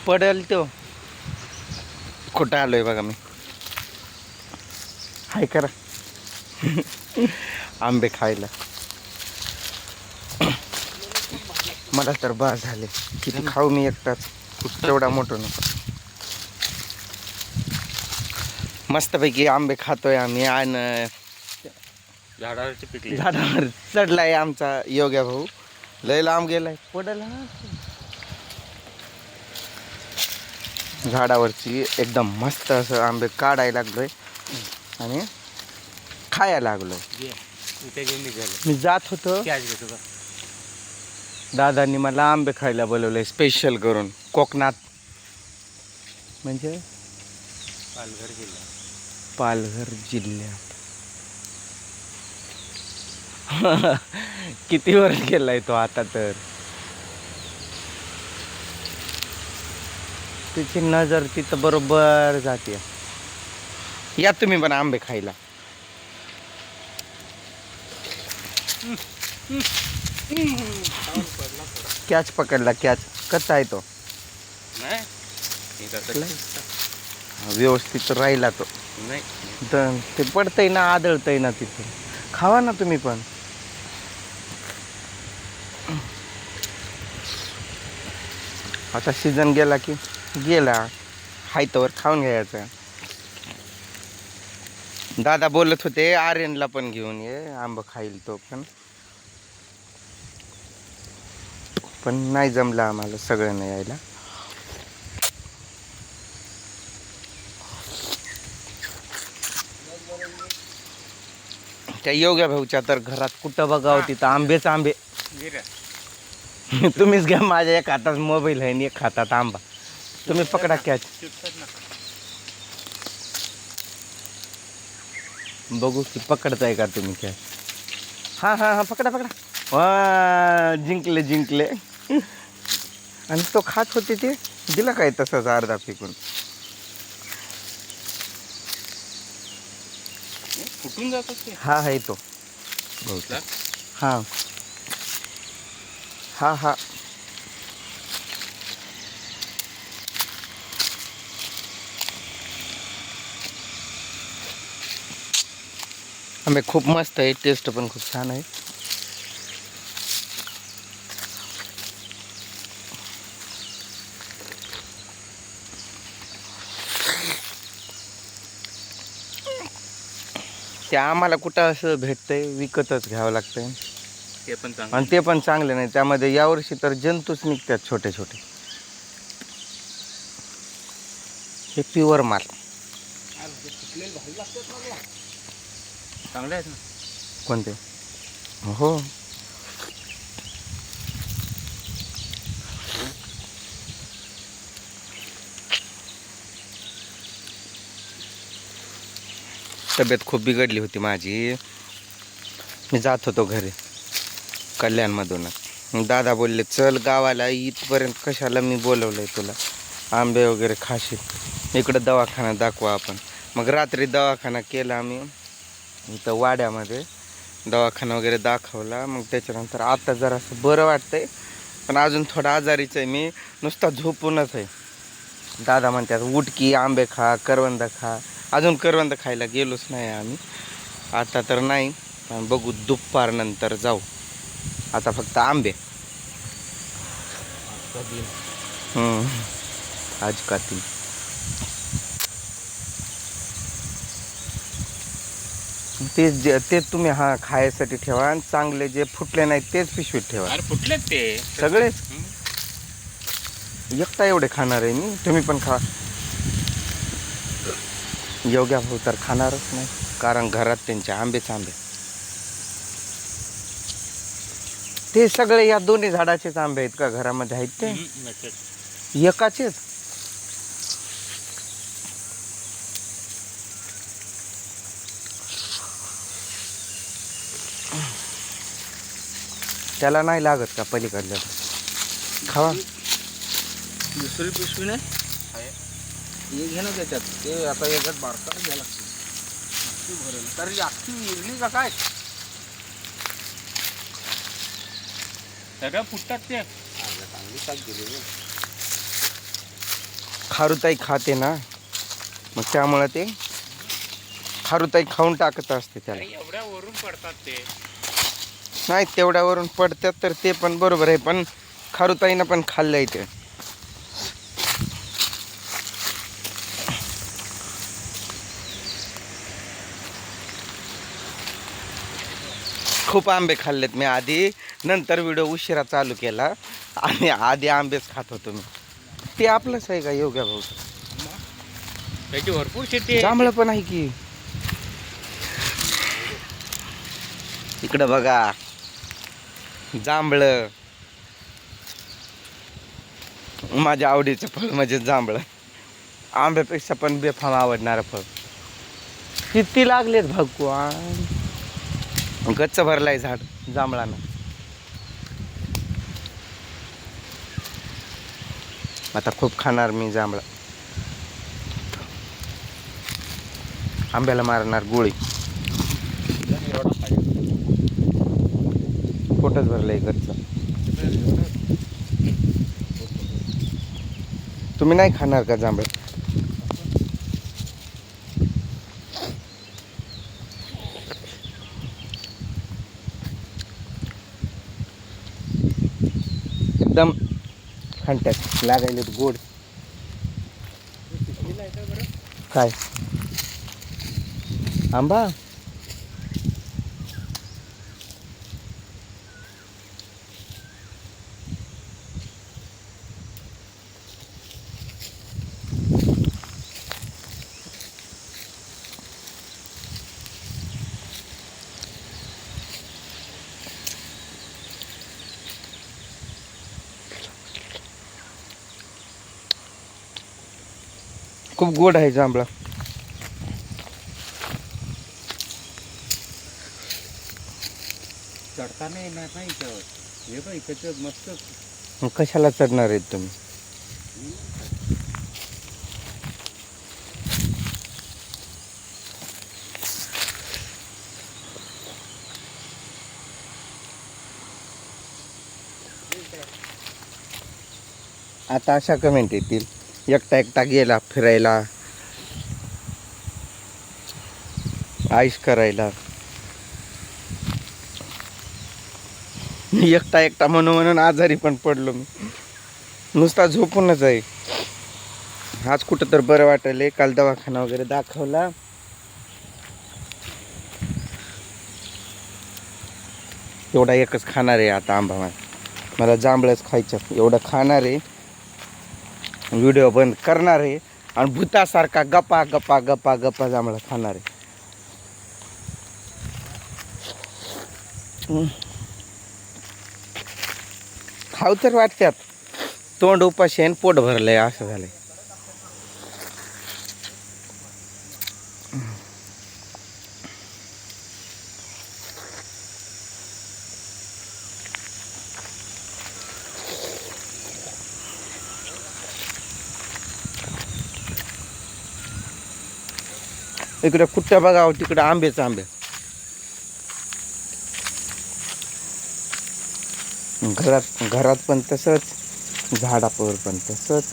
पडेल तो. कुठं आलोय बघा मी. हाय करा. आंबे खायला मला तर बास झाले. किती खाऊ मी एकटाच. तेवढा मोठं नको. मस्तपैकी आंबे खातोय आम्ही. आणि झाडावरचे पिकले. झाडावर चढलाय आमचा योग्या भाऊ. लय लांब गेलाय. पडला झाडावरची एकदम मस्त असं आंबे काढायला लागलोय आणि खायला लागलोय. मी जात होतो. दादांनी मला आंबे खायला बोलवलंय स्पेशल करून. कोकणात म्हणजे पालघर जिल्ह्यात. किती वर्ष गेलाय तो आता तर. तिची नजर तिथं बरोबर जाते. या तुम्ही पण आंबे खायला. कॅच पकडला. कॅच कसा आहे तो. व्यवस्थित राहिला तो. ते पडतंय ना, आदळतंय ना तिथं. खावा ना तुम्ही पण. आता सीझन गेला की गेला. हाय तोवर खाऊन घ्यायचं. दादा बोलत होते आर्यनला पण घेऊन ये, आंबा खाईल तो पण नाही जमलं आम्हाला सगळ्यांना यायला. त्या योग्या भाऊच्या तर घरात कुठं बघावं तिथं आंबेच आंबे. तुम्हीच घ्या. माझ्या एक हातात मोबाईल आहे आणि एक हातात आंबा. तुम्ही पकडा कॅच. बघू की पकडताय का तुम्ही कॅच. हां हां हां पकडा पकडा. वा जिंकले जिंकले. आणि तो खात होते ते दिला काय तसंच अर्धा फेकून. फुटून जातात ते. हा आहे तो बहुतेक. हां हा हा. आंबे खूप मस्त आहे. टेस्ट पण खूप छान आहे. ते आम्हाला कुठं असं भेटतंय. विकतच घ्यावं लागतंय. ते पण चांगलं. आणि ते पण चांगले नाही. त्यामध्ये यावर्षी तर जंतूच निघतात छोटे छोटे. हे प्युअर माल. चांगले आहेत ना. कोणते. हो तब्येत खूप बिघडली होती माझी. मी जात होतो घरी कल्याणमधूनच. दादा बोलले चल गावाला. इथपर्यंत कशाला मी बोलवलंय तुला. आंबे वगैरे खाशील. इकडं दवाखाना दाखवा आपण. मग रात्री दवाखाना केला आम्ही इथं वाड्यामध्ये. दवाखाना वगैरे दाखवला. मग त्याच्यानंतर आता जरासं बरं वाटतंय. पण अजून थोडं आजारीच आहे मी. नुसता झोपूनच आहे. दादा म्हणतात उटकी आंबे खा, करवंद खा. अजून करवंद खायला गेलोच नाही आम्ही. आता तर नाही. पण बघू दुपारनंतर जाऊ. आता फक्त आंबे. आज का ती. तेच तुम्ही हा खायसाठी ठेवा. आणि चांगले जे फुटले नाहीत तेच पिशवीत ठेवा. अरे फुटलेत ते सगळेच. एकटा एवढे खाणार आहे मी. तुम्ही पण खा. योग्य भाऊ तर खाणारच नाही. कारण घरात त्यांचे आंबेच आंबे. ते सगळे या दोन्ही झाडाचेच आंबे आहेत का घरामध्ये आहेत ते. एकाचेच. त्याला नाही लागत का पलीकडल्या. खावा. दुसरी पिशवी नाही. हे घे ना त्याच्यात. ते आता याच्यात बारका घ्यायला लागते. भरेल तर अख्खी इरली का काय. सगळं फुटतात ते. चांगली साथ दिली. खारुताई खाते ना, मग त्यामुळे ते खारुताई खाऊन टाकत असते त्याला. एवढ्या वरून पडतात ते. नाही तेवढ्यावरून पडतात तर ते पण बरोबर आहे, पण खारुताईनं पण खाल्लंय ते. खूप आंबे खाल्लेत मी आधी, नंतर व्हिडिओ उशिरा चालू केला. आणि आधी आंबेच खात होतो मी. ते आपलंच आहे का योग्य भाऊ? त्याची भरपूर शेती आहे. जांभळं पण आहे की इकडं बघा, जांभळं. माझ्या आवडीचं फळ म्हणजे जांभळं. आंब्यापेक्षा पण बेफाम आवडणारं फळ. किती लागलेत भगवान. गच्च भरलाय झाड जांभळानं. आता खूप खाणार मी जांभळा. आंब्याला मारणार गोळी. पोटच भरलंय गच्च. तुम्ही नाही खाणार का जांभळ? एकदम खंट्यात लागायले गोड. काय आंबा? खूप गोड आहे जांभळा. चढता नाही येणार नाही त्यावर. हे बघ इकडचं मस्त. मग कशाला चढणार आहेत तुम्ही? आता अशा कमेंट येतील, एकटा एकटा गेला फिरायला, आईश करायला. मी एकटा एकटा म्हणून आजारी पण पडलो. मी नुसता झोपूनच आहे. आज कुठं तर बरं वाटले. काल दवाखाना वगैरे दाखवला. एवढा एकच खाणार आहे आता आंबा. मला जांभळच खायचं, एवढं खाणार आहे. व्हिडिओ बंद करणार आहे आणि भूतासारखा गप्पा गप्पा गप्पा गप्पा जांभळं खाणार आहे. खाऊ तर वाटत्यात, तोंड उपाशी आहे, पोट भरलंय असं झालंय. इकडे कुठं बघावं तिकडे आंबेच आंबे. घरात पण तसंच, झाडावर पण तसंच.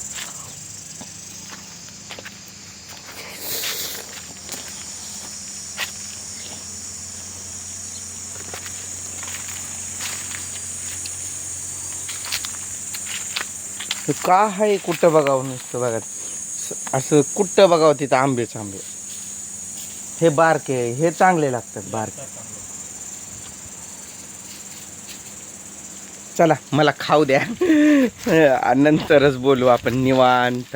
का आहे कुठं बघावं नुसतं बघा, असं कुठं बघावं तिथं आंबेच आंबे. हे बारके हे चांगले लागतात बारके. चला मला खाऊ द्या. नंतरच बोलू आपण निवांत.